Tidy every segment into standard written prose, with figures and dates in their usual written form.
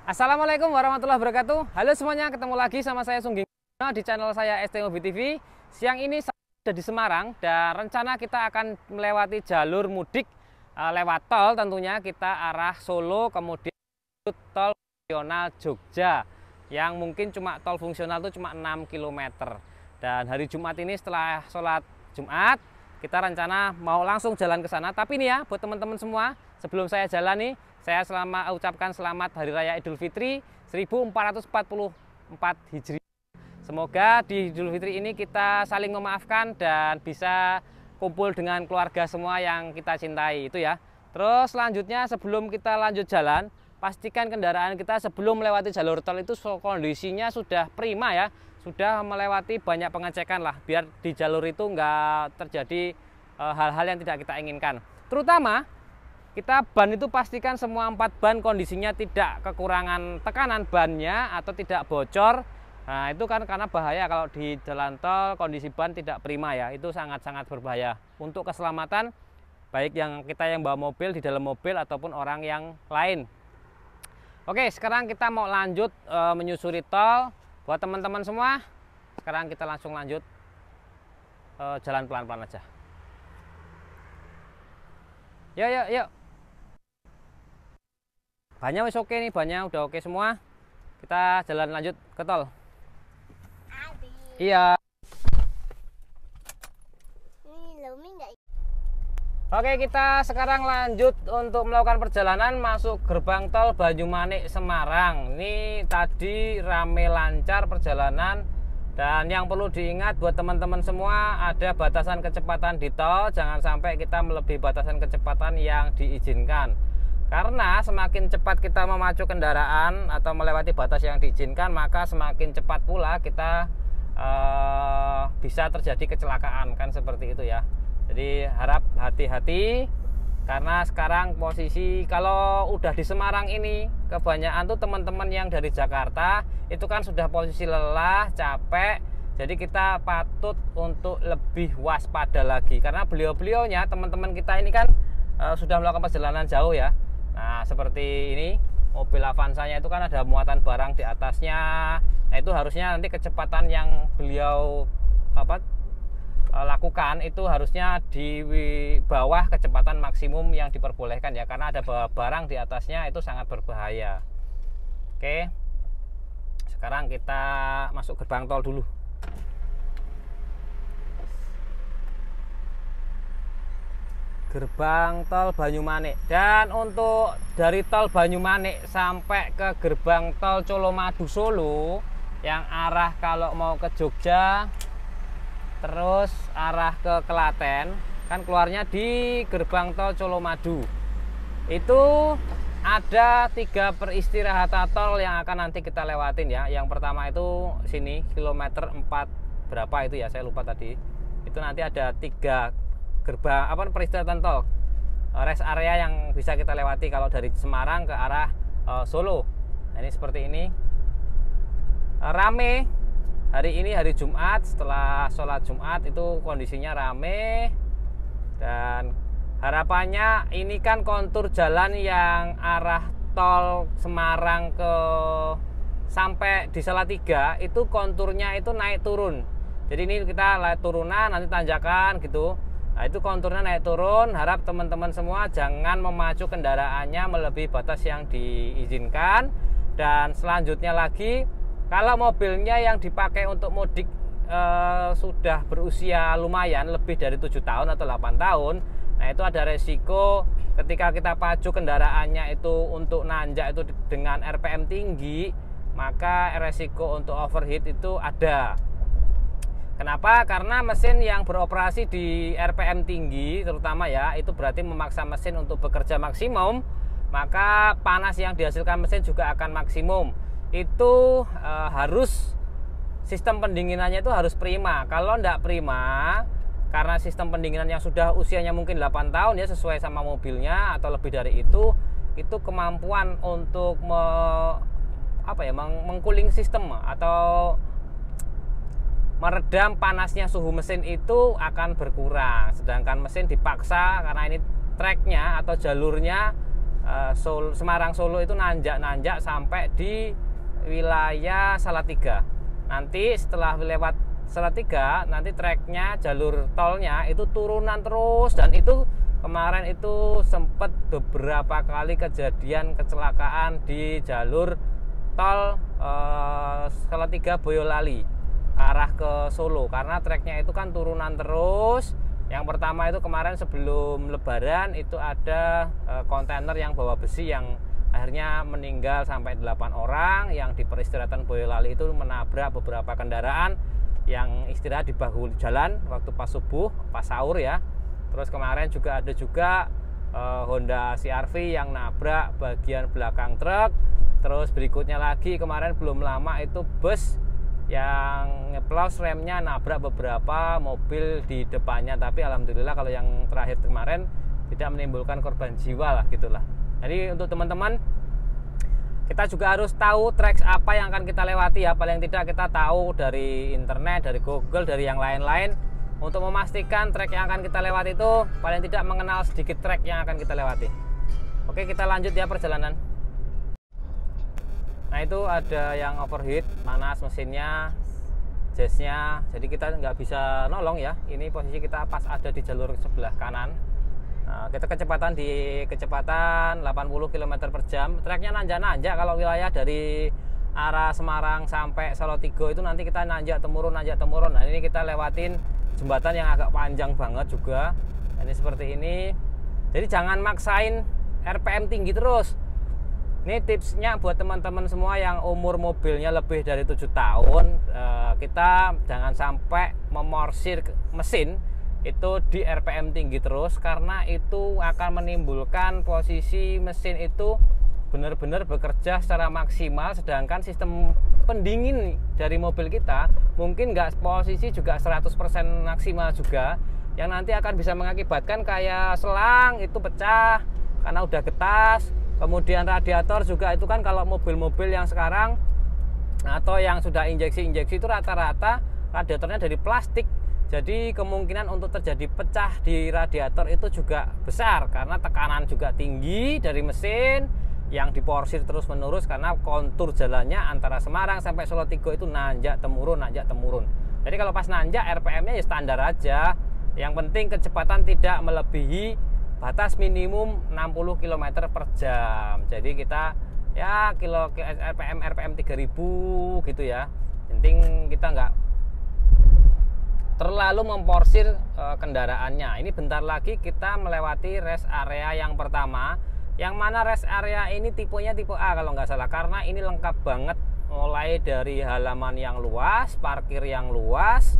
Assalamualaikum warahmatullahi wabarakatuh. Halo semuanya, ketemu lagi sama saya Sungging di channel saya ST Mobi TV. Siang ini saya sudah di Semarang dan rencana kita akan melewati jalur mudik lewat tol, tentunya kita arah Solo, kemudian tol fungsional Jogja yang mungkin cuma tol fungsional itu cuma 6 km. Dan hari Jumat ini setelah sholat Jumat kita rencana mau langsung jalan ke sana. Tapi nih ya, buat teman-teman semua, sebelum saya jalan nih, saya ucapkan selamat Hari Raya Idul Fitri 1444 Hijriah. Semoga di Idul Fitri ini kita saling memaafkan dan bisa kumpul dengan keluarga semua yang kita cintai, itu ya. Terus selanjutnya sebelum kita lanjut jalan, pastikan kendaraan kita sebelum melewati jalur tol itu kondisinya sudah prima ya. Sudah melewati banyak pengecekan lah, biar di jalur itu nggak terjadi hal-hal yang tidak kita inginkan. Terutama kita ban itu pastikan semua 4 ban kondisinya tidak kekurangan tekanan bannya atau tidak bocor. Nah itu kan karena bahaya kalau di jalan tol kondisi ban tidak prima ya, itu sangat-sangat berbahaya untuk keselamatan baik yang kita yang bawa mobil, di dalam mobil ataupun orang yang lain. Oke, sekarang kita mau lanjut menyusuri tol. Buat teman-teman semua, sekarang kita langsung lanjut jalan pelan-pelan aja. Yuk. Bannya wis oke nih, bannya udah oke semua. Kita jalan lanjut ke tol. Iya. Oke, kita sekarang lanjut untuk melakukan perjalanan masuk gerbang tol Banyumanik Semarang. Ini tadi rame lancar perjalanan, dan yang perlu diingat buat teman-teman semua, ada batasan kecepatan di tol. Jangan sampai kita melebihi batasan kecepatan yang diizinkan. Karena semakin cepat kita memacu kendaraan atau melewati batas yang diizinkan, maka semakin cepat pula kita bisa terjadi kecelakaan, kan seperti itu ya. Jadi harap hati-hati, karena sekarang posisi kalau udah di Semarang ini kebanyakan tuh teman-teman yang dari Jakarta itu kan sudah posisi lelah, capek. Jadi kita patut untuk lebih waspada lagi, karena beliau-beliaunya teman-teman kita ini kan sudah melakukan perjalanan jauh ya. Nah seperti ini mobil Avanza-nya itu kan ada muatan barang di atasnya. Nah itu harusnya nanti kecepatan yang beliau lakukan itu harusnya di bawah kecepatan maksimum yang diperbolehkan ya, karena ada barang di atasnya, itu sangat berbahaya. Oke, sekarang kita masuk gerbang tol dulu. Gerbang tol Banyumanik, dan untuk dari tol Banyumanik sampai ke gerbang tol Colomadu Solo yang arah kalau mau ke Jogja terus arah ke Klaten, kan keluarnya di gerbang tol Colomadu. Itu ada 3 peristirahatan tol yang akan nanti kita lewatin ya. Yang pertama itu sini kilometer 4 berapa itu ya, saya lupa tadi. Itu nanti ada 3 gerbang peristirahatan tol, rest area yang bisa kita lewati kalau dari Semarang ke arah Solo. Nah ini seperti ini, rame. Hari ini hari Jumat, setelah sholat Jumat itu kondisinya rame. Dan harapannya ini kan kontur jalan yang arah tol Semarang ke sampai di Salatiga itu konturnya itu naik turun. Jadi ini kita lihat turunan, nanti tanjakan gitu. Nah itu konturnya naik turun. Harap teman-teman semua jangan memacu kendaraannya melebihi batas yang diizinkan. Dan selanjutnya lagi, kalau mobilnya yang dipakai untuk mudik sudah berusia lumayan lebih dari 7 tahun atau 8 tahun, nah itu ada resiko ketika kita pacu kendaraannya itu untuk nanjak itu dengan RPM tinggi, maka resiko untuk overheat itu ada. Kenapa? Karena mesin yang beroperasi di RPM tinggi terutama ya, itu berarti memaksa mesin untuk bekerja maksimum, maka panas yang dihasilkan mesin juga akan maksimum. Itu harus sistem pendinginannya itu harus prima. Kalau tidak prima, karena sistem pendinginan yang sudah usianya mungkin 8 tahun ya, sesuai sama mobilnya atau lebih dari itu kemampuan untuk mengcooling sistem atau meredam panasnya suhu mesin itu akan berkurang. Sedangkan mesin dipaksa, karena ini treknya atau jalurnya Semarang Solo itu nanjak sampai di wilayah Salatiga. Nanti setelah lewat Salatiga, nanti treknya, jalur tolnya itu turunan terus, dan itu kemarin itu sempat beberapa kali kejadian kecelakaan di jalur tol Salatiga Boyolali arah ke Solo, karena treknya itu kan turunan terus. Yang pertama itu kemarin sebelum Lebaran itu ada kontainer yang bawa besi yang akhirnya meninggal sampai 8 orang, yang di peristirahatan Boyolali itu menabrak beberapa kendaraan yang istirahat di bahu jalan waktu pas subuh, pas sahur ya. Terus kemarin juga ada Honda CR-V yang nabrak bagian belakang truk. Terus berikutnya lagi kemarin belum lama itu bus yang ngeplos remnya nabrak beberapa mobil di depannya, tapi alhamdulillah kalau yang terakhir kemarin tidak menimbulkan korban jiwa lah gitulah. Jadi untuk teman-teman, kita juga harus tahu trek apa yang akan kita lewati ya. Paling tidak kita tahu dari internet, dari Google, dari yang lain-lain, untuk memastikan trek yang akan kita lewati itu paling tidak mengenal sedikit trek yang akan kita lewati. Oke, kita lanjut ya perjalanan. Nah itu ada yang overheat, panas mesinnya, jasnya, jadi kita nggak bisa nolong ya. Ini posisi kita pas ada di jalur sebelah kanan. Nah, kita kecepatan 80 km per jam. Treknya nanjak-nanjak. Kalau wilayah dari arah Semarang sampai Salatiga itu nanti kita nanjak temurun. Nah ini kita lewatin jembatan yang agak panjang banget juga. Nah, ini seperti ini. Jadi jangan maksain RPM tinggi terus. Ini tipsnya buat teman-teman semua yang umur mobilnya lebih dari 7 tahun. Kita jangan sampai memorsir mesin itu di RPM tinggi terus, karena itu akan menimbulkan posisi mesin itu benar-benar bekerja secara maksimal, sedangkan sistem pendingin dari mobil kita mungkin nggak posisi juga 100% maksimal juga, yang nanti akan bisa mengakibatkan kayak selang itu pecah karena udah getas. Kemudian radiator juga itu kan, kalau mobil-mobil yang sekarang atau yang sudah injeksi-injeksi itu rata-rata radiatornya dari plastik. Jadi kemungkinan untuk terjadi pecah di radiator itu juga besar, karena tekanan juga tinggi dari mesin yang diporsir terus-menerus, karena kontur jalannya antara Semarang sampai Salatiga itu nanjak temurun. Jadi kalau pas nanjak RPM-nya ya standar aja. Yang penting kecepatan tidak melebihi batas minimum 60 km per jam. Jadi kita ya RPM 3000 gitu ya. Penting kita nggak terlalu memporsir kendaraannya. Ini bentar lagi kita melewati rest area yang pertama, yang mana rest area ini tipenya tipe A kalau nggak salah, karena ini lengkap banget, mulai dari halaman yang luas, parkir yang luas,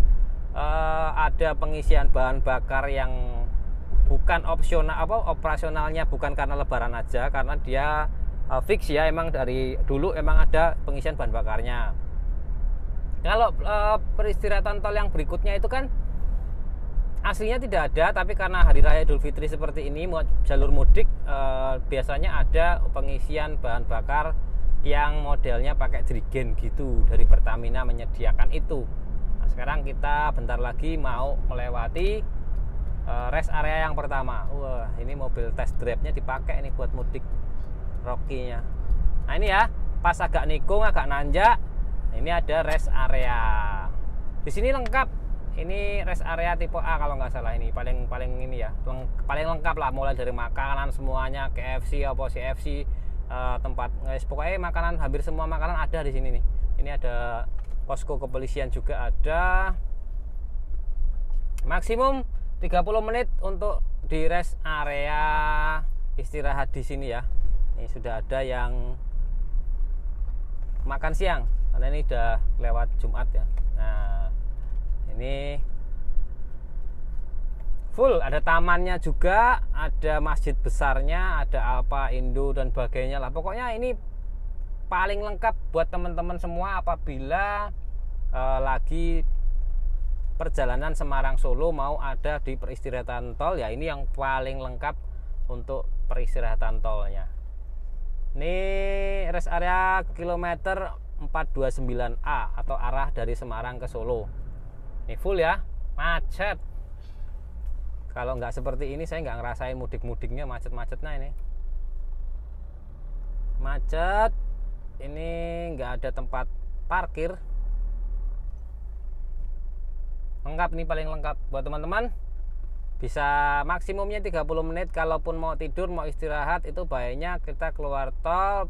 ada pengisian bahan bakar yang bukan opsional, operasionalnya bukan karena lebaran aja, karena dia fix ya, emang dari dulu emang ada pengisian bahan bakarnya. Kalau peristirahatan tol yang berikutnya itu kan aslinya tidak ada, tapi karena hari raya Idul Fitri seperti ini, jalur mudik biasanya ada pengisian bahan bakar yang modelnya pakai jerigen gitu, dari Pertamina menyediakan itu. Nah, sekarang kita bentar lagi mau melewati rest area yang pertama. Wah, ini mobil test drive-nya dipakai nih buat mudik, Rocky-nya. Nah ini ya, pas agak nikung, agak nanjak, ini ada rest area. Di sini lengkap. Ini rest area tipe A kalau nggak salah, ini paling ini ya, paling lengkap lah, mulai dari makanan semuanya, KFC apa CFC, tempat pokoknya makanan, hampir semua makanan ada di sini nih. Ini ada posko kepolisian juga ada. Maksimum 30 menit untuk di rest area istirahat di sini ya. Ini sudah ada yang makan siang, karena ini udah lewat Jumat ya. Nah, ini full, ada tamannya juga, ada masjid besarnya, ada Alfa, Indo dan sebagainya lah. Pokoknya ini paling lengkap buat teman-teman semua apabila lagi perjalanan Semarang Solo mau ada di peristirahatan tol ya. Ini yang paling lengkap untuk peristirahatan tolnya. Ini rest area kilometer 429A atau arah dari Semarang ke Solo. Ini full ya, macet. Kalau nggak seperti ini saya nggak ngerasain mudik-mudiknya, macet-macetnya ini. macet. Ini nggak ada tempat parkir. Lengkap nih, paling lengkap buat teman-teman. Bisa maksimumnya 30 menit. Kalaupun mau tidur, mau istirahat, itu baiknya kita keluar tol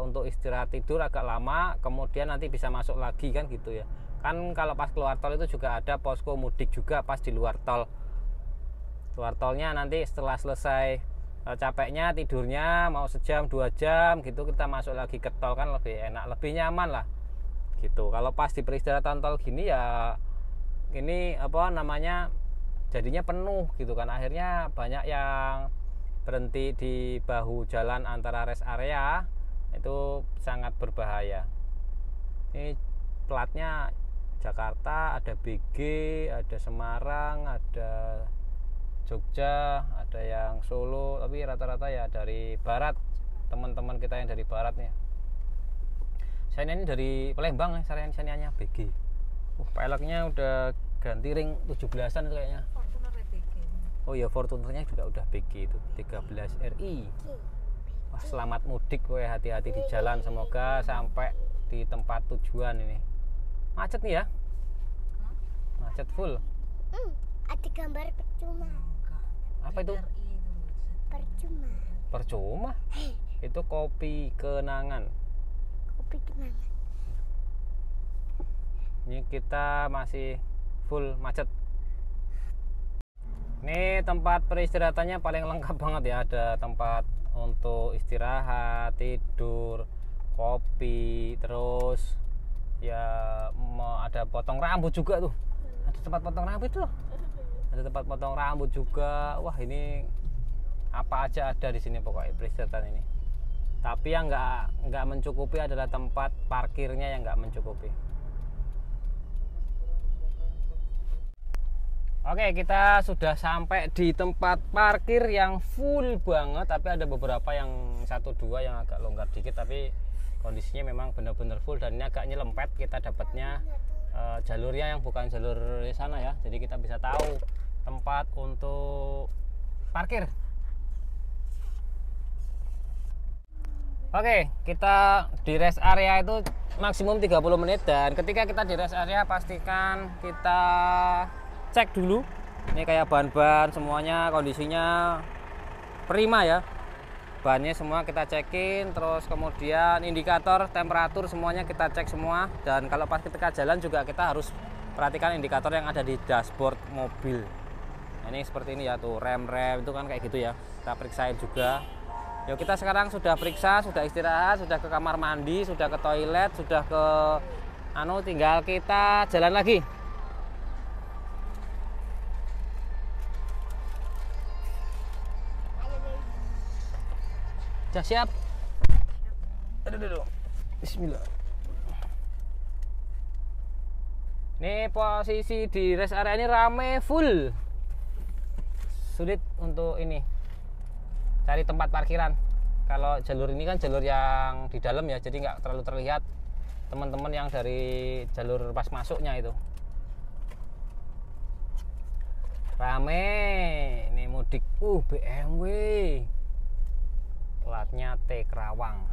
untuk istirahat tidur agak lama, kemudian nanti bisa masuk lagi kan gitu ya. Kan kalau pas keluar tol itu juga ada posko mudik juga pas di luar tol. Luar tolnya nanti setelah selesai capeknya tidurnya mau sejam 2 jam gitu, kita masuk lagi ke tol kan lebih enak, lebih nyaman lah gitu. Kalau pas di peristirahatan tol gini ya ini apa namanya, jadinya penuh gitu kan, akhirnya banyak yang berhenti di bahu jalan antara rest area, itu sangat berbahaya. Ini platnya Jakarta, ada BG, ada Semarang, ada Jogja, ada yang Solo, tapi rata-rata ya dari barat, teman-teman kita yang dari barat nih. Saya ini dari Palembang nih, sariannya BG. Peleknya udah ganti ring 17-an itu kayaknya. Oh iya, Fortunernya juga udah BG itu 13 RI. Wah, selamat mudik kowe, hati-hati di jalan, semoga sampai di tempat tujuan ini. Macet nih ya? Macet full. Ada gambar percuma. Apa itu? Percuma. Percuma? Itu kopi kenangan. Kopi kenangan. Ini kita masih full macet. Ini tempat peristirahatannya paling lengkap banget ya. Ada tempat untuk istirahat, tidur, kopi, terus ya ada potong rambut juga tuh. Ada tempat potong rambut tuh. Ada tempat potong rambut juga. Wah, ini apa aja ada di sini pokoknya peristirahatan ini. Tapi yang nggak mencukupi adalah tempat parkirnya yang nggak mencukupi. Oke, kita sudah sampai di tempat parkir yang full banget, tapi ada beberapa yang 1-2 yang agak longgar dikit, tapi kondisinya memang benar-benar full dan ini agak nyelempet. Kita dapatnya jalurnya yang bukan jalur di sana ya, jadi kita bisa tahu tempat untuk parkir. Oke, kita di rest area itu maksimum 30 menit, dan ketika kita di rest area pastikan kita cek dulu. Ini kayak ban-ban semuanya kondisinya prima ya. Bannya semua kita cekin, terus kemudian indikator temperatur semuanya kita cek semua. Dan kalau pas ketika jalan juga kita harus perhatikan indikator yang ada di dashboard mobil. Nah, ini seperti ini ya tuh, rem-rem itu kan kayak gitu ya. Kita periksain juga. Yuk, kita sekarang sudah periksa, sudah istirahat, sudah ke kamar mandi, sudah ke toilet, sudah ke tinggal kita jalan lagi. Sudah siap? Aduh. Bismillah. Ini posisi di rest area ini rame full. Sulit untuk ini cari tempat parkiran. Kalau jalur ini kan jalur yang di dalam ya, jadi nggak terlalu terlihat teman-teman yang dari jalur pas masuknya itu. Rame. Ini mudik BMW. Platnya T Kerawang.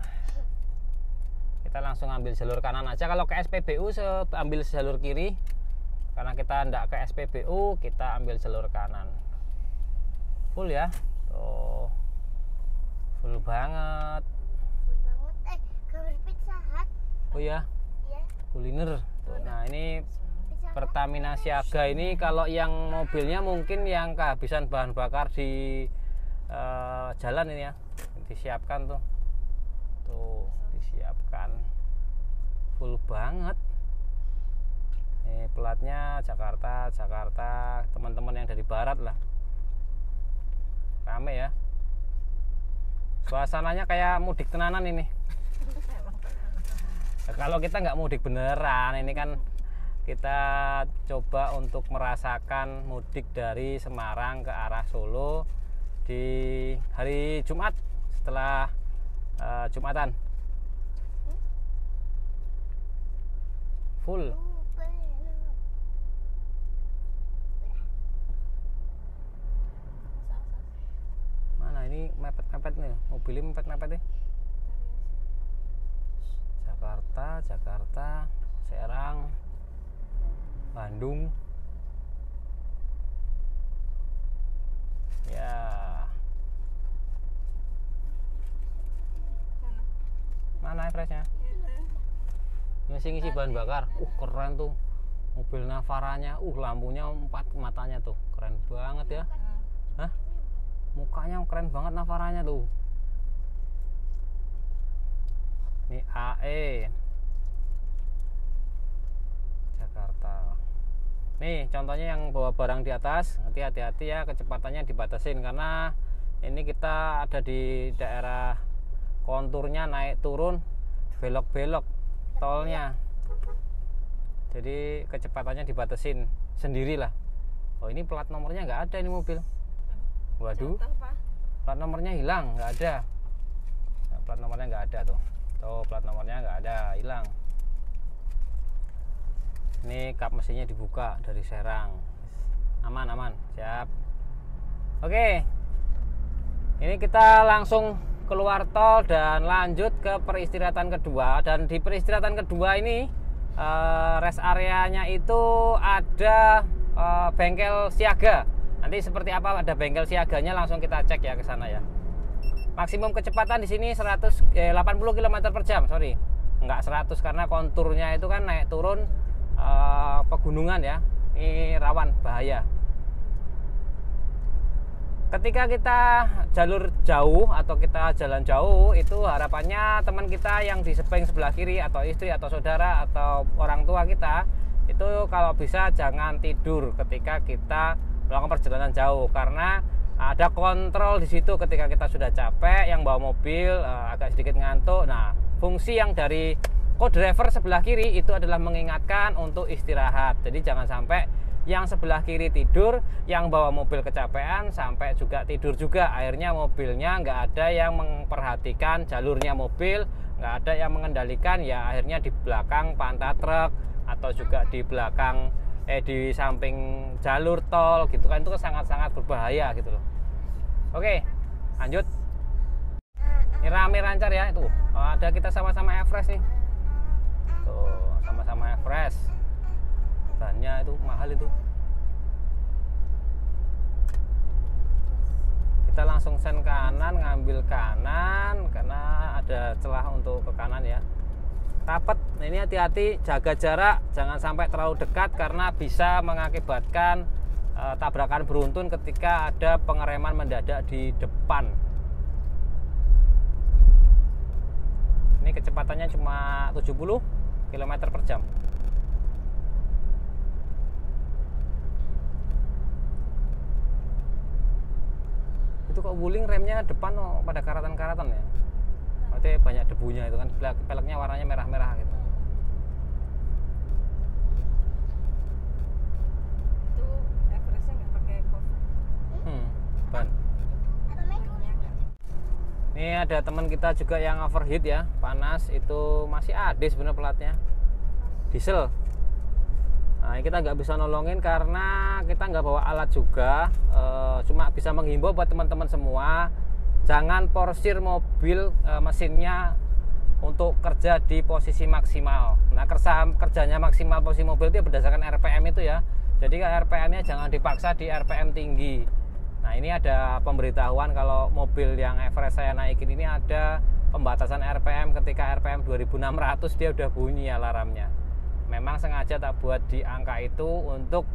Kita langsung ambil jalur kanan aja. Kalau ke SPBU ambil jalur kiri. Karena kita tidak ke SPBU, kita ambil jalur kanan. Full ya. Tuh. Full banget. Gambar Pizza Hut. Oh ya. Iya. Kuliner. Tuh. Nah, ini Pertamina Siaga ini kalau yang mobilnya mungkin yang kehabisan bahan bakar di jalan ini ya, disiapkan tuh disiapkan full banget. Ini platnya Jakarta, teman-teman yang dari barat lah, rame ya, suasananya kayak mudik tenanan ini. Kalau kita nggak mudik beneran, ini kan kita coba untuk merasakan mudik dari Semarang ke arah Solo di hari Jumat setelah Jumatan. Full. Mana ini mepet-mepet nih, mobilnya mepet-mepet nih. Jakarta, Serang, Bandung. Ya. Mana refreshnya? Ngisi bahan bakar. Keren tuh. Mobil Navaranya. Lampunya 4 matanya tuh. Keren banget ya. Hah? Mukanya keren banget Navaranya tuh. Ini AE Jakarta. Nih contohnya yang bawa barang di atas, nanti hati-hati ya, kecepatannya dibatasin karena ini kita ada di daerah konturnya naik turun, belok-belok tolnya. Jadi kecepatannya dibatasin sendirilah. Oh, ini plat nomornya nggak ada ini mobil. Waduh, plat nomornya hilang, nggak ada. Nah, plat nomornya nggak ada tuh. Tuh plat nomornya nggak ada, hilang. Ini kap mesinnya dibuka dari Serang. Aman, siap. Oke, ini kita langsung keluar tol dan lanjut ke peristirahatan kedua. Dan di peristirahatan kedua ini rest areanya itu ada bengkel siaga. Nanti seperti apa ada bengkel siaganya langsung kita cek ya ke sana ya. Maksimum kecepatan di sini 80 km per jam, sorry. Enggak 100 karena konturnya itu kan naik turun pegunungan ya. Ini rawan bahaya. Ketika kita jalur jauh atau kita jalan jauh, itu harapannya teman kita yang di samping sebelah kiri atau istri atau saudara atau orang tua kita itu kalau bisa jangan tidur ketika kita melakukan perjalanan jauh, karena ada kontrol di situ ketika kita sudah capek, yang bawa mobil agak sedikit ngantuk. Nah, fungsi yang dari co-driver sebelah kiri itu adalah mengingatkan untuk istirahat. Jadi jangan sampai yang sebelah kiri tidur, yang bawa mobil kecapean sampai juga tidur juga. Akhirnya mobilnya nggak ada yang memperhatikan jalurnya mobil, nggak ada yang mengendalikan, ya akhirnya di belakang pantat truk atau juga di belakang di samping jalur tol gitu kan, itu sangat-sangat berbahaya gitu loh. Oke, lanjut. Ini rame lancar ya itu. Ada kita sama-sama Everest nih. Tuh, sama-sama Everest. Bannya itu mahal itu. Kita langsung sen kanan, ngambil kanan karena ada celah untuk ke kanan ya. Rapat, ini hati-hati, jaga jarak, jangan sampai terlalu dekat karena bisa mengakibatkan tabrakan beruntun ketika ada pengereman mendadak di depan. Ini kecepatannya cuma 70 km per jam. Itu kok wuling remnya depan pada karatan-karatan ya. Berarti banyak debunya itu kan, peleknya warnanya merah-merah gitu. Itu Everestnya nggak pakai cover. Ban. Ini ada teman kita juga yang overheat ya, panas, itu masih AD sebenarnya platnya, diesel. Nah, kita nggak bisa nolongin karena kita nggak bawa alat juga, cuma bisa menghimbau buat teman-teman semua, jangan porsir mobil mesinnya untuk kerja di posisi maksimal. Nah, kerjanya maksimal posisi mobil itu berdasarkan RPM itu ya. Jadi RPM-nya jangan dipaksa di RPM tinggi. Nah, ini ada pemberitahuan kalau mobil yang Everest saya naikin ini ada pembatasan RPM, ketika RPM 2600 dia udah bunyi alarmnya. Memang sengaja tak buat di angka itu untuk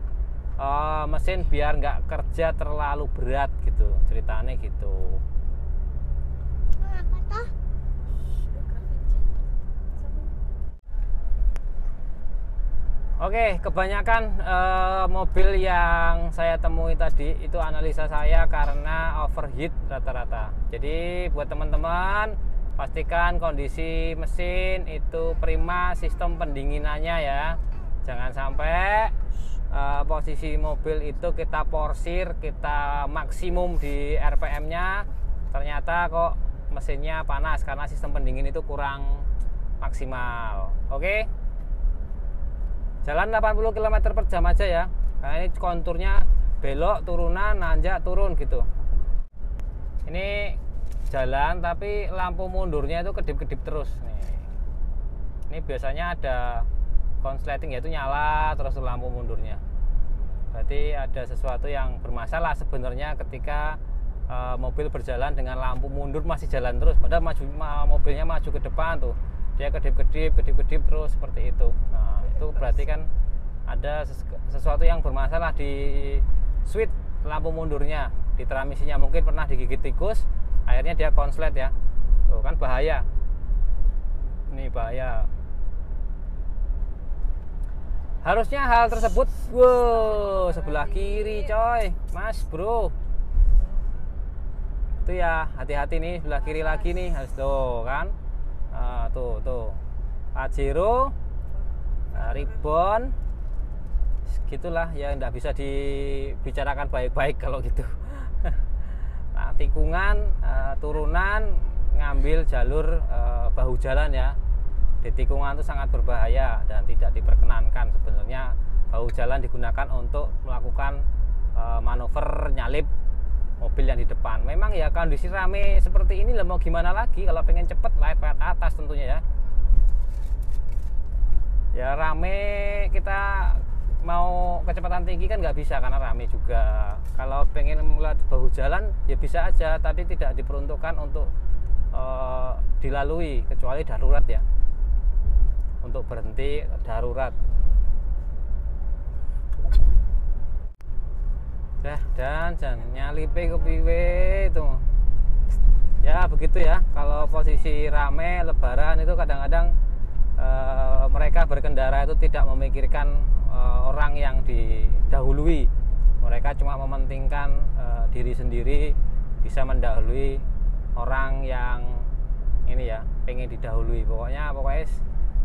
mesin biar nggak kerja terlalu berat gitu, ceritanya gitu. Apa toh? Oke, kebanyakan mobil yang saya temui tadi itu analisa saya karena overheat rata-rata. Jadi buat teman-teman pastikan kondisi mesin itu prima, sistem pendinginannya ya. Jangan sampai posisi mobil itu kita porsir, kita maksimum di RPM-nya, ternyata kok mesinnya panas karena sistem pendingin itu kurang maksimal. Oke. Jalan 80 km per jam aja ya, karena ini konturnya belok, turunan, nanjak, turun gitu. Ini jalan tapi lampu mundurnya itu kedip-kedip terus nih. Ini biasanya ada konsleting, yaitu nyala terus lampu mundurnya. Berarti ada sesuatu yang bermasalah sebenarnya ketika mobil berjalan dengan lampu mundur masih jalan terus, padahal mobilnya maju ke depan tuh, dia kedip-kedip terus seperti itu. Nah, itu berarti kan ada sesuatu yang bermasalah di switch lampu mundurnya, di transmisinya. Mungkin pernah digigit tikus, akhirnya dia konslet ya. Tuh kan bahaya. Ini bahaya. Harusnya hal tersebut, wow, sebelah kiri coy, mas bro. Itu ya, hati-hati nih, sebelah kiri lagi nih, harus tuh kan. Tuh Pajero, Ribbon, gitulah ya, nggak bisa dibicarakan baik-baik kalau gitu. Nah, tikungan, turunan, ngambil jalur bahu jalan ya. Di tikungan itu sangat berbahaya dan tidak diperkenankan sebenarnya. Bahu jalan digunakan untuk melakukan manuver nyalip mobil yang di depan. Memang ya kondisi rame seperti ini, mau gimana lagi kalau pengen cepet lewat atas tentunya ya. Ya rame, kita mau kecepatan tinggi kan nggak bisa karena rame juga. Kalau pengen melihat bahu jalan ya bisa aja, tapi tidak diperuntukkan untuk dilalui kecuali darurat ya. Untuk berhenti darurat. Dan nyalipe kepiwe itu. Ya begitu ya. Kalau posisi rame lebaran itu kadang-kadang mereka berkendara itu tidak memikirkan orang yang didahului. Mereka cuma mementingkan diri sendiri bisa mendahului orang yang ini ya, pengen didahului. Pokoknya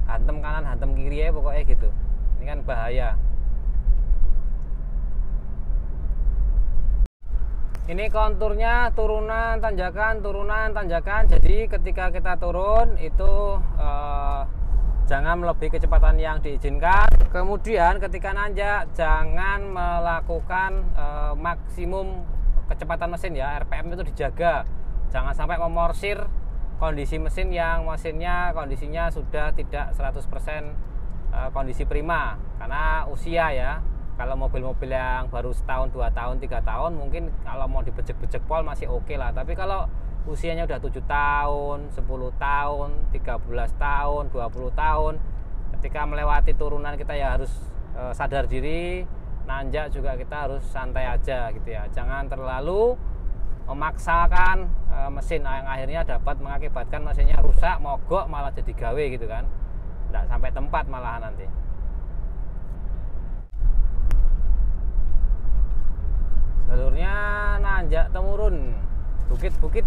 hantem kanan hantem kiri ya, pokoknya gitu. Ini kan bahaya. Ini konturnya turunan tanjakan. Jadi ketika kita turun itu jangan melebihi kecepatan yang diizinkan. Kemudian ketika nanjak jangan melakukan maksimum kecepatan mesin ya, RPM itu dijaga. Jangan sampai memorsir kondisi mesin yang kondisinya sudah tidak 100% kondisi prima karena usia ya. Kalau mobil-mobil yang baru setahun, 2 tahun, 3 tahun mungkin kalau mau dibejek-bejek pol masih oke lah. Tapi kalau usianya udah 7 tahun, 10 tahun, 13 tahun, 20 tahun, ketika melewati turunan kita ya harus sadar diri. Nanjak juga kita harus santai aja gitu ya. Jangan terlalu memaksakan mesin yang akhirnya dapat mengakibatkan mesinnya rusak, mogok, malah jadi gawe gitu kan. Nggak sampai tempat malahan nanti. Jalurnya nanjak temurun, bukit-bukit.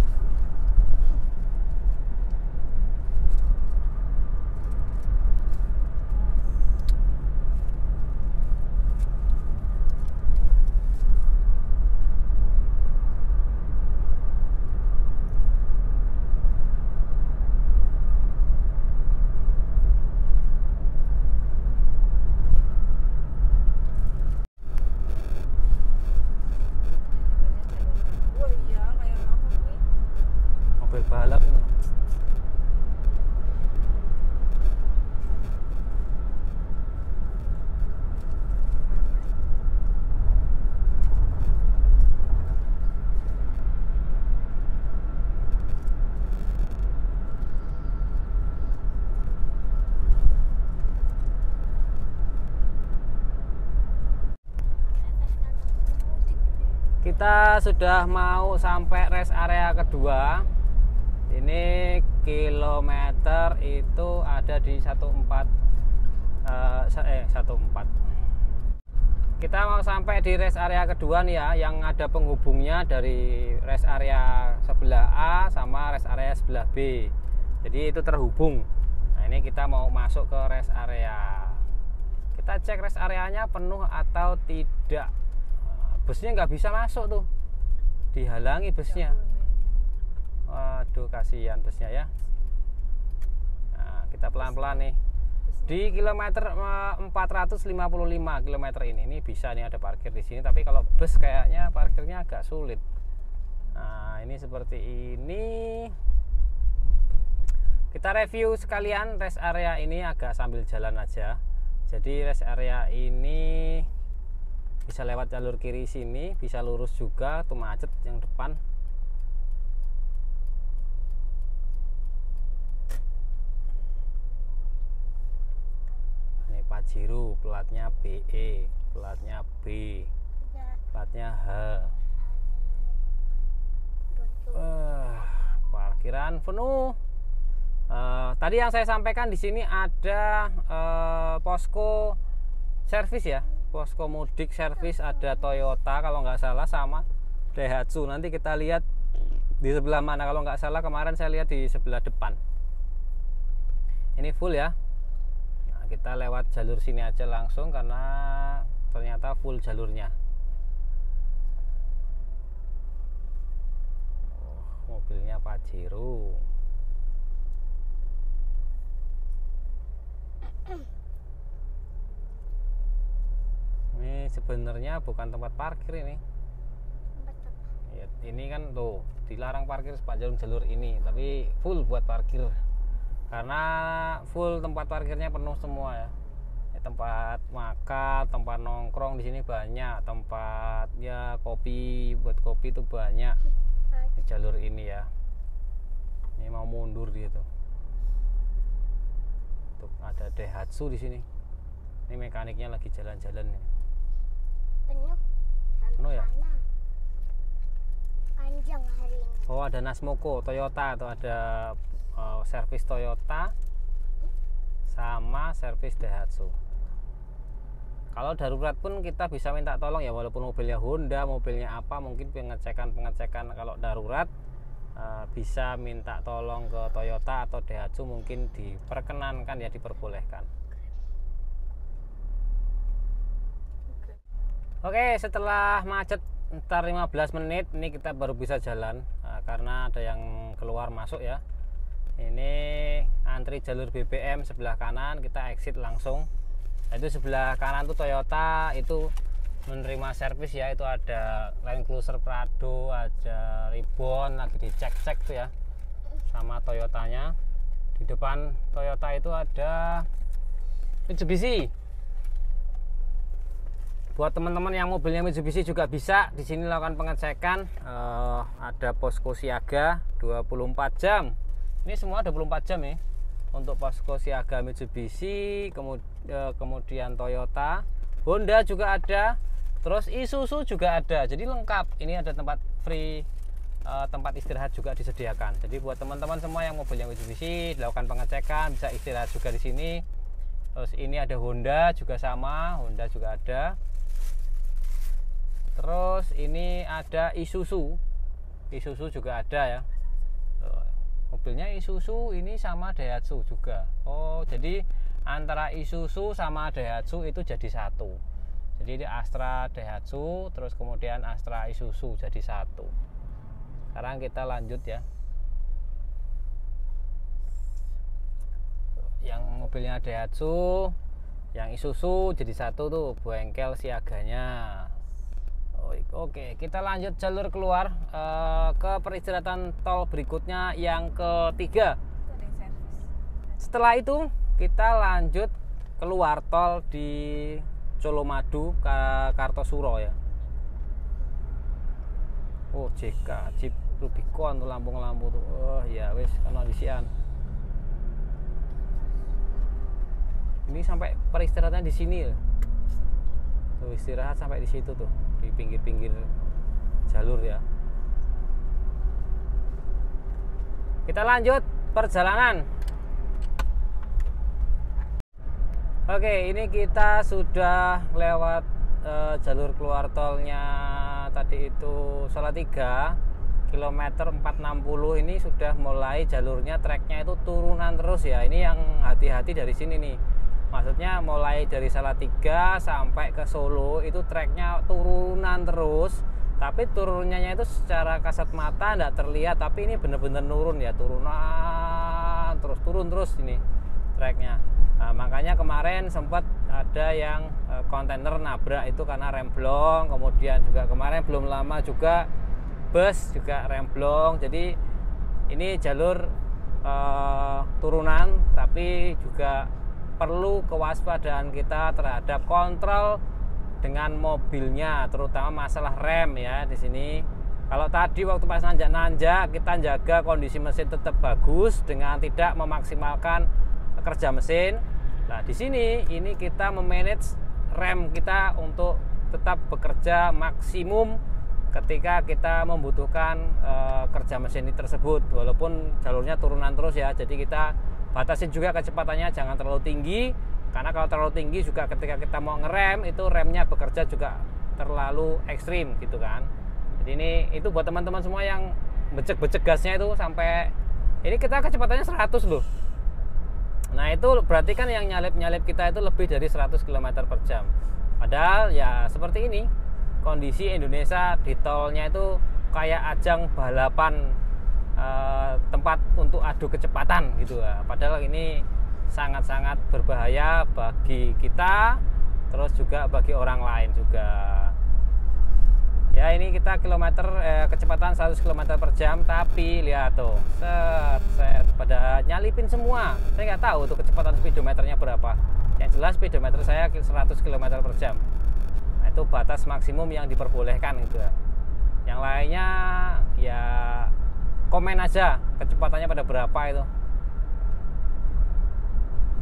Balap kita sudah mau sampai rest area kedua. Ini kilometer itu ada di 14. Kita mau sampai di rest area kedua nih ya, yang ada penghubungnya dari rest area sebelah A sama rest area sebelah B. Jadi itu terhubung. Nah ini kita mau masuk ke rest area. Kita cek rest areanya penuh atau tidak. Busnya nggak bisa masuk tuh, dihalangi busnya. Waduh kasihan busnya ya. Nah, kita pelan-pelan nih. Di kilometer 455 kilometer ini bisa nih ada parkir di sini, tapi kalau bus kayaknya parkirnya agak sulit. Nah, ini seperti ini. Kita review sekalian rest area ini agak sambil jalan aja. Jadi rest area ini bisa lewat jalur kiri sini, bisa lurus juga, tuh macet yang depan. Ini Pajero, platnya BE, platnya B, platnya H. Parkiran penuh. Tadi yang saya sampaikan di sini ada posko servis ya, posko mudik servis, ada Toyota kalau nggak salah sama Daihatsu. Nanti kita lihat di sebelah mana, kalau nggak salah kemarin saya lihat di sebelah depan. Ini full ya. Nah, kita lewat jalur sini aja langsung karena ternyata full jalurnya. Mobilnya Pajero. Ini sebenarnya bukan tempat parkir ini. Ya, ini kan tuh dilarang parkir sepanjang jalur ini, tapi full buat parkir. Karena full tempat parkirnya penuh semua ya. Tempat makan, tempat nongkrong di sini banyak, tempat ya kopi, buat kopi itu banyak. Di jalur ini ya. Ini mau mundur dia tuh. Tuh ada Daihatsu di sini. Ini mekaniknya lagi jalan-jalan nih. Penuh ya? Panjang hari ini. Oh, ada Nasmoko Toyota atau ada servis Toyota sama servis Daihatsu. Kalau darurat pun kita bisa minta tolong ya, walaupun mobilnya Honda, mobilnya apa, mungkin pengecekan kalau darurat bisa minta tolong ke Toyota atau Daihatsu, mungkin diperkenankan ya, diperbolehkan. Oke, setelah macet ntar 15 menit ini kita baru bisa jalan karena ada yang keluar masuk ya. Ini antri jalur BBM sebelah kanan, kita exit langsung. Itu sebelah kanan tuh Toyota, itu menerima servis ya. Itu ada Land Cruiser Prado, ada Ribbon lagi dicek-cek tuh ya, sama Toyotanya. Di depan Toyota itu ada Mitsubishi. Buat teman-teman yang mobilnya Mitsubishi juga bisa di sini lakukan pengecekan. Ada posko siaga 24 jam. Ini semua 24 jam ya. Untuk posko siaga Mitsubishi, kemudian Toyota, Honda juga ada, terus Isuzu juga ada. Jadi lengkap. Ini ada tempat free, tempat istirahat juga disediakan. Jadi buat teman-teman semua yang mobilnya Mitsubishi dilakukan pengecekan, bisa istirahat juga di sini. Terus ini ada Honda juga sama, Honda juga ada. Terus ini ada Isuzu juga ada ya. Mobilnya Isuzu ini sama Daihatsu juga. Oh, jadi antara Isuzu sama Daihatsu itu jadi satu. Jadi ini Astra Daihatsu, terus kemudian Astra Isuzu jadi satu. Sekarang kita lanjut ya. Yang mobilnya Daihatsu, yang Isuzu jadi satu tuh bengkel siaganya. Oke, kita lanjut jalur keluar ke peristirahatan tol berikutnya yang ketiga. Setelah itu kita lanjut keluar tol di Colomadu ke Kartosuro ya. Oh, JK Jeep Rubicon tuh lampu tuh. Oh ya wis kana disian. Ini sampai peristirahatan di sini ya. Tuh istirahat sampai di situ tuh, di pinggir-pinggir jalur ya. Kita lanjut perjalanan. Oke, ini kita sudah lewat jalur keluar tolnya tadi itu Salatiga, kilometer 460. Ini sudah mulai jalurnya, treknya itu turunan terus ya. Ini yang hati-hati dari sini nih. Maksudnya mulai dari Salatiga sampai ke Solo itu treknya turunan terus, tapi turunnya itu secara kasat mata tidak terlihat, tapi ini benar-benar nurun ya, turunan terus, turun terus ini treknya. Nah, makanya kemarin sempat ada yang kontainer nabrak itu karena remblong. Kemudian juga kemarin belum lama juga bus juga remblong. Jadi ini jalur turunan, tapi juga perlu kewaspadaan kita terhadap kontrol dengan mobilnya, terutama masalah rem ya di sini. Kalau tadi waktu pas nanjak-nanjak kita jaga kondisi mesin tetap bagus dengan tidak memaksimalkan kerja mesin. Nah, di sini ini kita memanage rem kita untuk tetap bekerja maksimum ketika kita membutuhkan kerja mesin ini tersebut, walaupun jalurnya turunan terus ya. Jadi kita batasin juga kecepatannya, jangan terlalu tinggi, karena kalau terlalu tinggi juga ketika kita mau ngerem itu remnya bekerja juga terlalu ekstrim gitu kan. Jadi ini itu buat teman-teman semua yang becek-becek gasnya itu sampai ini kita kecepatannya 100 loh. Nah itu berarti kan yang nyalip-nyalip kita itu lebih dari 100 km per jam. Padahal ya seperti ini kondisi Indonesia di tolnya itu kayak ajang balapan, tempat untuk adu kecepatan gitu ya. Padahal ini sangat-sangat berbahaya bagi kita, terus juga bagi orang lain juga. Ya ini kita kecepatan 100 km per jam, tapi lihat tuh, set pada nyalipin semua. Saya nggak tahu tuh kecepatan speedometernya berapa. Yang jelas speedometer saya 100 km per jam. Nah, itu batas maksimum yang diperbolehkan gitu ya. Yang lainnya ya komen aja kecepatannya pada berapa itu.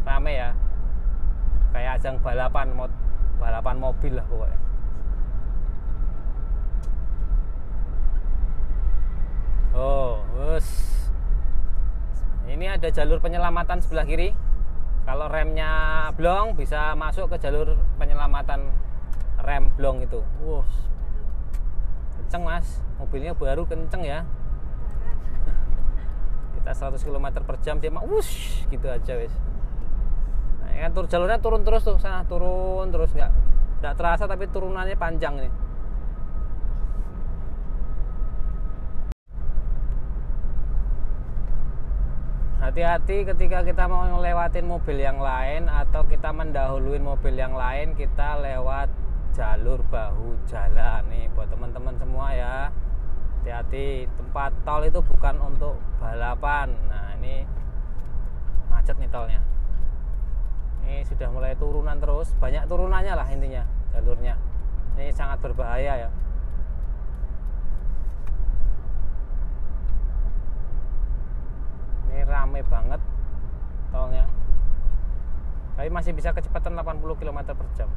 Rame ya, kayak ajang balapan mobil lah pokoknya. Oh, ini ada jalur penyelamatan sebelah kiri. Kalau remnya blong bisa masuk ke jalur penyelamatan rem blong itu. Kenceng mas, mobilnya baru kenceng ya. Kita 100 km per jam dia mah gitu aja wis. Nah, kan jalurnya turun terus tuh, sana turun terus, nggak terasa tapi turunannya panjang nih. Hati-hati ketika kita mau ngelewatin mobil yang lain atau kita mendahului mobil yang lain, kita lewat jalur bahu jalan nih buat teman-teman semua ya. Hati-hati, tempat tol itu bukan untuk balapan. Nah ini macet nih tolnya. Ini sudah mulai turunan terus, banyak turunannya lah intinya jalurnya. Ini sangat berbahaya ya. Ini rame banget tolnya, tapi masih bisa kecepatan 80 km per jam.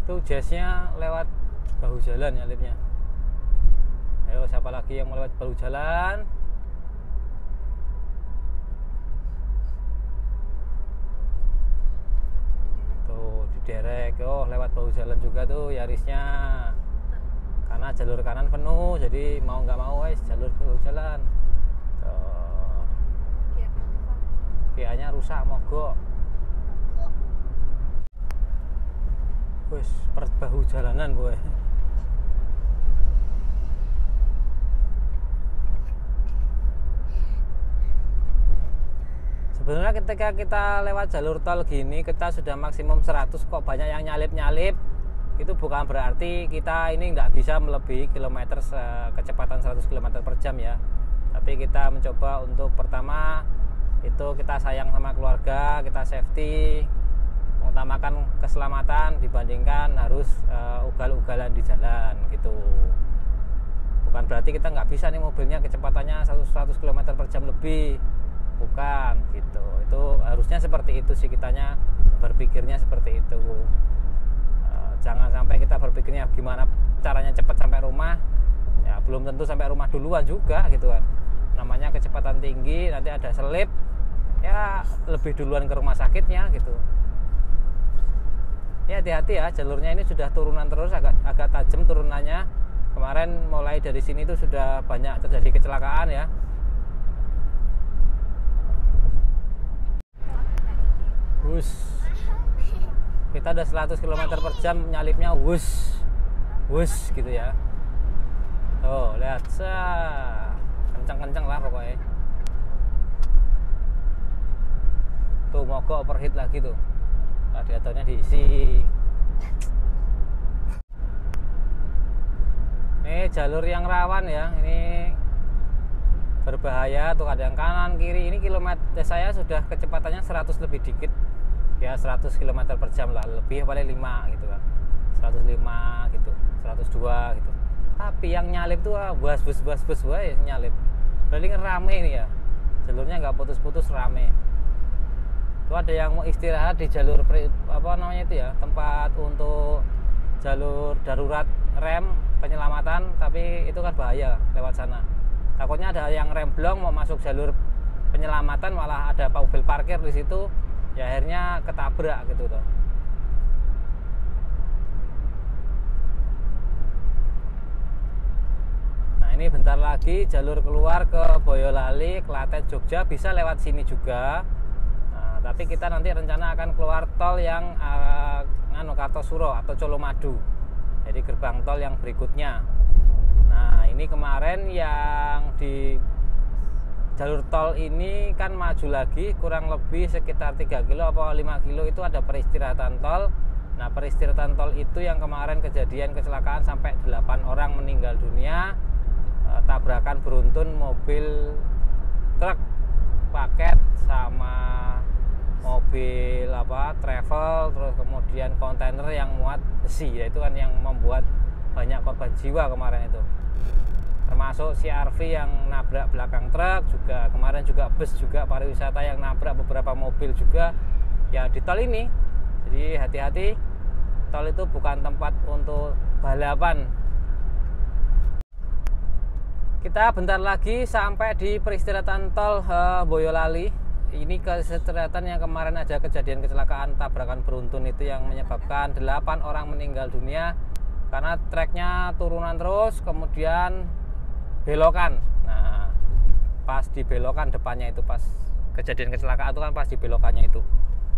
Itu jasnya lewat bahu jalan ya lipnya. Ayo siapa lagi yang mau lewat bahu jalan? Tuh diderek, lewat bahu jalan juga tuh Yarisnya, karena jalur kanan penuh, jadi mau nggak mau guys jalur bahu jalan. Tuh kianya rusak mogok. Wes per bahu jalanan gue. Sebenarnya ketika kita lewat jalur tol gini kita sudah maksimum 100, kok banyak yang nyalip-nyalip. Itu bukan berarti kita ini nggak bisa melebihi kecepatan 100 km per jam ya. Tapi kita mencoba untuk pertama itu kita sayang sama keluarga, kita safety, mengutamakan keselamatan dibandingkan harus ugal-ugalan di jalan gitu. Bukan berarti kita nggak bisa nih mobilnya kecepatannya 100 km per jam lebih. Bukan gitu, itu harusnya seperti itu sih, kitanya berpikirnya seperti itu. Jangan sampai kita berpikirnya gimana caranya cepat sampai rumah, ya belum tentu sampai rumah duluan juga gitu kan. Namanya kecepatan tinggi, nanti ada selip, ya lebih duluan ke rumah sakitnya gitu. Ya hati-hati ya, jalurnya ini sudah turunan terus, agak tajam turunannya. Kemarin mulai dari sini tuh sudah banyak terjadi kecelakaan ya. Kita udah 100 km per jam nyalipnya wus gitu ya. Tuh lihat, kencang-kencang lah pokoknya. Tuh mogok overheat lagi tuh, radiatornya diisi. Ini jalur yang rawan ya, ini berbahaya tuh, ada yang kanan kiri. Ini kilometer saya sudah kecepatannya 100 lebih dikit ya, 100 km per jam lah, lebih paling 5 gitu kan, 105 gitu, 102 gitu. Tapi yang nyalip tuh bus ya nyalip. Berarti kan rame ini ya, jalurnya nggak putus-putus, rame. Tuh ada yang mau istirahat di jalur apa namanya itu ya, tempat untuk jalur darurat rem penyelamatan, tapi itu kan bahaya lewat sana. Takutnya ada yang remblong mau masuk jalur penyelamatan, malah ada mobil parkir di situ, ya akhirnya ketabrak gitu tuh. Nah ini bentar lagi jalur keluar ke Boyolali, Klaten, Jogja, bisa lewat sini juga. Nah, tapi kita nanti rencana akan keluar tol yang Kartosuro atau Colomadu, jadi gerbang tol yang berikutnya. Nah ini kemarin yang di jalur tol ini kan maju lagi kurang lebih sekitar 3 kilo atau 5 kilo itu ada peristirahatan tol. Nah peristirahatan tol itu yang kemarin kejadian kecelakaan sampai 8 orang meninggal dunia, tabrakan beruntun mobil truk paket sama mobil travel, terus kemudian kontainer yang muat besi, yaitu kan yang membuat banyak korban jiwa kemarin itu, termasuk CRV yang nabrak belakang truk juga kemarin, juga bus juga pariwisata yang nabrak beberapa mobil juga ya di tol ini. Jadi hati-hati, tol itu bukan tempat untuk balapan. Kita bentar lagi sampai di peristirahatan tol Boyolali. Ini peristirahatan yang kemarin ada kejadian kecelakaan tabrakan beruntun itu yang menyebabkan 8 orang meninggal dunia karena treknya turunan terus, kemudian belokan. Nah pas di belokan depannya itu, pas kejadian kecelakaan itu kan pas di belokannya itu,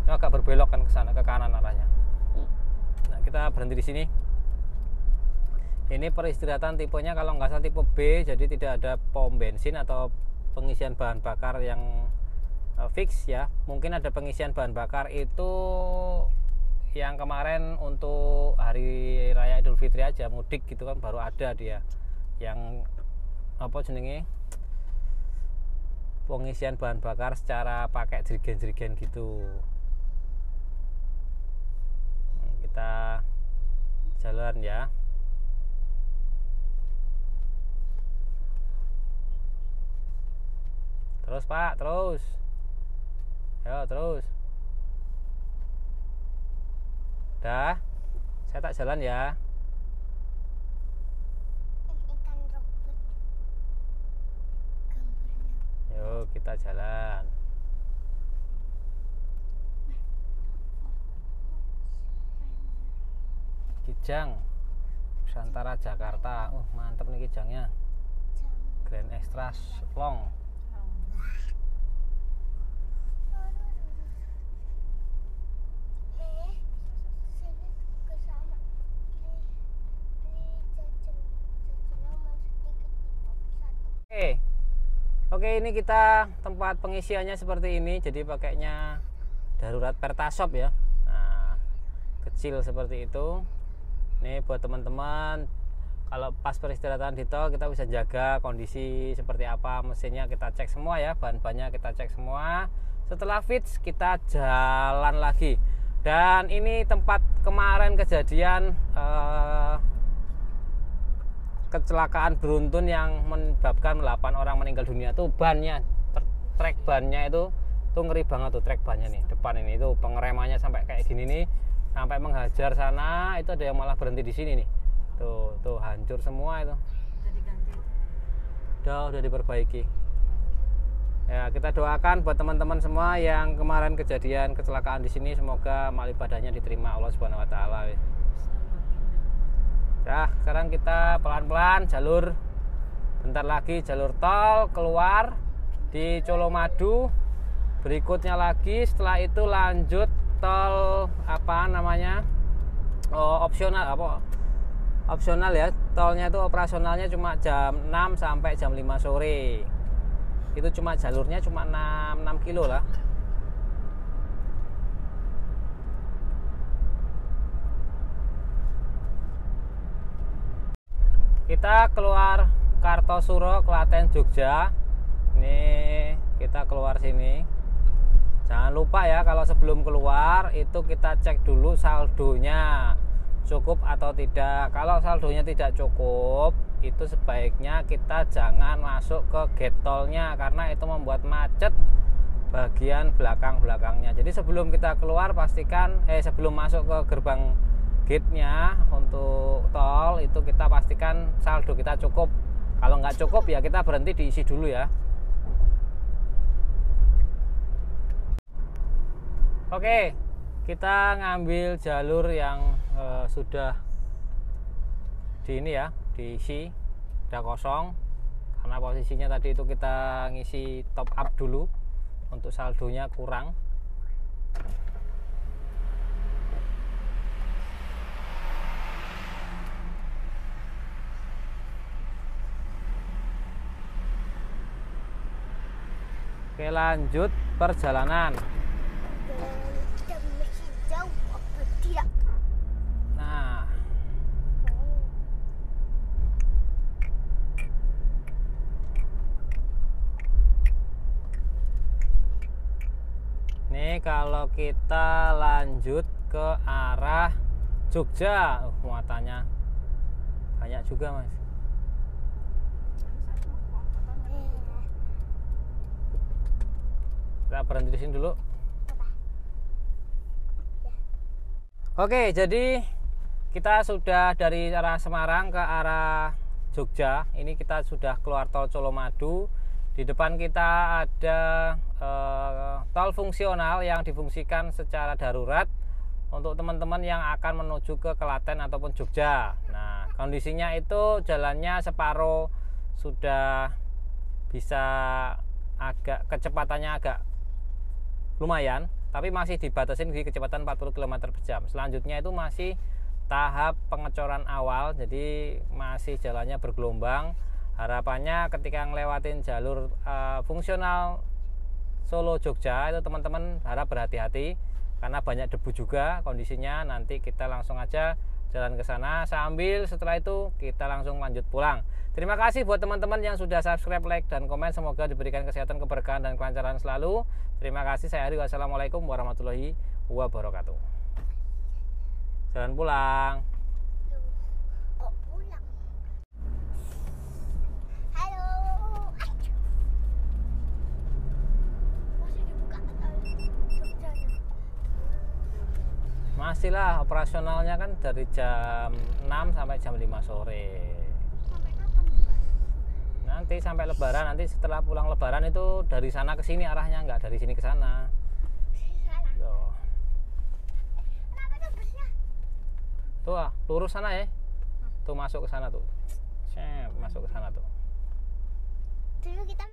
ini agak berbelok kan ke sana, ke kanan arahnya. Nah kita berhenti di sini. Ini peristirahatan tipenya kalau nggak salah tipe B, jadi tidak ada pom bensin atau pengisian bahan bakar yang fix ya. Mungkin ada pengisian bahan bakar itu yang kemarin untuk hari raya Idul Fitri aja, mudik gitu kan, baru ada dia yang apa jenenge, pengisian bahan bakar secara pakai jerigen-jerigen gitu. Kita jalan ya. Terus Pak, terus. Yo, terus. Dah. Saya tak jalan ya. Ikan robot gambarnya. Yuk, kita jalan. Kijang Nusantara Jakarta. Mantep nih kijangnya. Grand Extra Long. Oke, ini kita tempat pengisiannya seperti ini. Jadi pakainya darurat Pertasop ya. Nah, kecil seperti itu. Ini buat teman-teman, kalau pas peristirahatan di tol kita bisa jaga kondisi seperti apa, mesinnya kita cek semua ya, bahan-bahannya kita cek semua. Setelah fix kita jalan lagi. Dan ini tempat kemarin kejadian kecelakaan beruntun yang menyebabkan 8 orang meninggal dunia. Tuh bannya, trek bannya itu tuh ngeri banget tuh, trek bannya nih depan ini, itu pengeremannya sampai kayak gini nih, sampai menghajar sana. Itu ada yang malah berhenti di sini nih. Tuh hancur semua itu. Udah diganti. Udah diperbaiki. Ya, kita doakan buat teman-teman semua yang kemarin kejadian kecelakaan di sini, semoga amal ibadahnya diterima Allah Subhanahu wa taala. Nah, sekarang kita pelan-pelan jalur, bentar lagi jalur tol keluar di Colomadu, berikutnya lagi setelah itu lanjut tol opsional ya. Tolnya itu operasionalnya cuma jam 6 sampai jam 5 sore. Itu cuma jalurnya cuma 6 kilo lah. . 6 Kita keluar Kartosuro, Klaten, Jogja. Ini kita keluar sini. Jangan lupa ya, kalau sebelum keluar itu kita cek dulu saldonya cukup atau tidak. Kalau saldonya tidak cukup, itu sebaiknya kita jangan masuk ke gate tolnya, karena itu membuat macet bagian belakang-belakangnya. Jadi sebelum kita keluar pastikan sebelum masuk ke gerbang gate-nya untuk tol itu kita pastikan saldo kita cukup. Kalau nggak cukup ya kita berhenti diisi dulu ya. Oke, kita ngambil jalur yang sudah di ini ya, diisi, udah kosong. Karena posisinya tadi itu kita ngisi top up dulu untuk saldonya kurang. Oke, lanjut perjalanan. Dan masih jauh apa tidak? Nah, ini kalau kita lanjut ke arah Jogja, muatannya banyak juga mas. Kita berhenti di sini dulu. Oke, jadi kita sudah dari arah Semarang ke arah Jogja. Ini kita sudah keluar tol Colomadu. Di depan kita ada tol fungsional yang difungsikan secara darurat untuk teman-teman yang akan menuju ke Klaten ataupun Jogja. Nah, kondisinya itu jalannya separuh sudah bisa agak kecepatannya agak lumayan, tapi masih dibatasin di kecepatan 40 km per jam. Selanjutnya itu masih tahap pengecoran awal, jadi masih jalannya bergelombang. Harapannya ketika ngelewatin jalur fungsional Solo Jogja itu teman-teman harap berhati-hati karena banyak debu juga kondisinya. Nanti kita langsung aja jalan ke sana, sambil setelah itu kita langsung lanjut pulang. Terima kasih buat teman-teman yang sudah subscribe, like, dan komen. Semoga diberikan kesehatan, keberkahan, dan kelancaran selalu. Terima kasih. Saya Ari. Wassalamualaikum warahmatullahi wabarakatuh. Jalan pulang. Oh, pulang. Halo. Masih dibuka Jogjanya? Masih lah, operasionalnya kan dari jam 6 sampai jam 5 sore. Sampai kapan buka? Nanti sampai lebaran, nanti setelah pulang lebaran itu dari sana ke sini arahnya, nggak dari sini ke sana. Salah. Tuh, Kenapa tuh busnya? tuh lurus sana ya. Tuh masuk ke sana tuh. Masuk ke sana tuh. Dulu kita